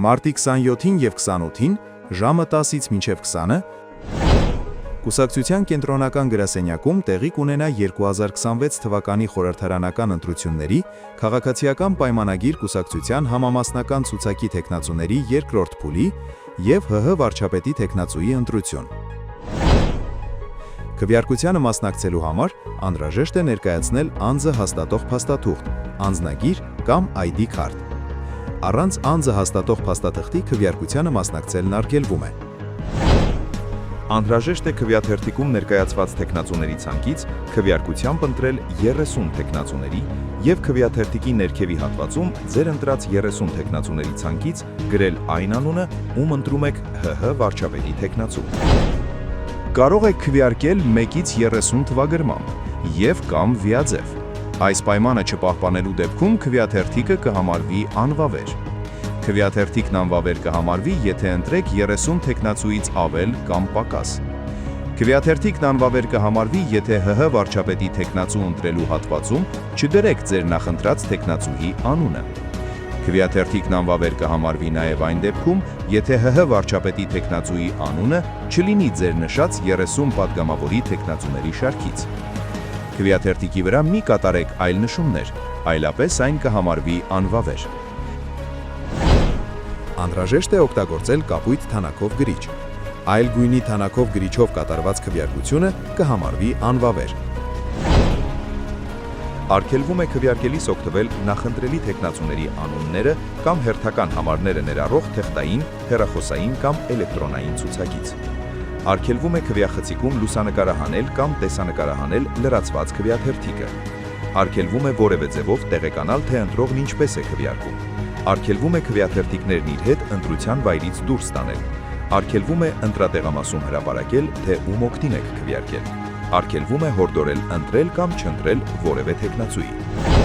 Մարտի 27-ին և 28-ին ժամը 10-ից մինչև 20-ը Կուսակցության կենտրոնական գրասենյակում տեղի կունենա 2026 թվականի խորհրդարանական ընտրությունների քաղաքացիական պայմանագիր կուսակցության համամասնական ցուցակի թեկնածուների երկրորդ փուլի և ՀՀ վարչապետի թեկնածուի ընտրություն։ Քվեարկությանը մասնակցելու համար անհրաժեշտ է ներկայացնել անձը հաստատող փաստաթուղթ, անձնագիր կամ ID քարտ։ Առանց անձը հաստատող փաստաթղթի քվեարկությանը մասնակցելն արգելվում է։ Անհրաժեշտ է քվեաթերթիկում ներկայացված թեկնածուների ցանկից քվեարկությամբ ընտրել 30 թեկնածուների և քվեաթերթիկի ներքևի հատվածում ձեր ընտրած 30 թեկնածուների ցանկից գրել այն անունը, ում ընտրում եք ՀՀ վարչապետի թեկնածու։ Կարող եք քվեարկել 1-ից 30 թվագրմամբ և կամ վիաձև։ Այս պայմանը չպահպանելու դեպքում քվեաթերթիկը կհամարվի անվավեր։ Քվեաթերթիկն անվավեր կհամարվի, եթե ընտրեք 30 թեկնածուից ավել կամ պակաս։ Քվեաթերթիկն անվավեր կհամարվի, եթե ՀՀ վարչապետի թեկնածու ընտրելու հատվածում չդրեք ձեր նախընտրած թեկնածուի անունը։ Քվեաթերթիկն անվավեր կհամարվի նաև այն դեպքում, եթե ՀՀ վարչապետի թեկնածուի անունը չլինի ձեր նշած 30 պատգամավորի թեկնածուների շարքից։ Քվեաթերթիկի վրա մի կատարեք այլ նշումներ, այլապես այն կհամարվի անվավեր։ Անհրաժեշտ է օգտագործել կապույտ թանաքով գրիչ։ Այլ գույնի թանաքով գրիչով կատարված քվեարկությունը կհամարվի անվավեր։ Արգելվում է քվեարկելիս օգտվել նախընտրելի թեկնածուների անունները կամ հերթական համարները ներառող թղթային, հեռախոսային կամ էլեկտրոնային ցուցակից։ Արգելվում է քվեախցիկում լուսանկարահանել կամ տեսանկարահանել լրացված քվեաթերթիկը։ Արգելվում է որևէ ձևով տեղեկանալ, թե ընտրողն ինչպես է քվեարկում։ Արգելվում է քվեաթերթիկներն իր հետ ընտրության վայրից դուրս տանել։ Արգելվում է ընտրատեղամասում հրապարակել, թե ում օգտին եք քվեարկել։ Արգելվում է հորդորել ընտրել կամ չընտրել որևէ թեկնածուի։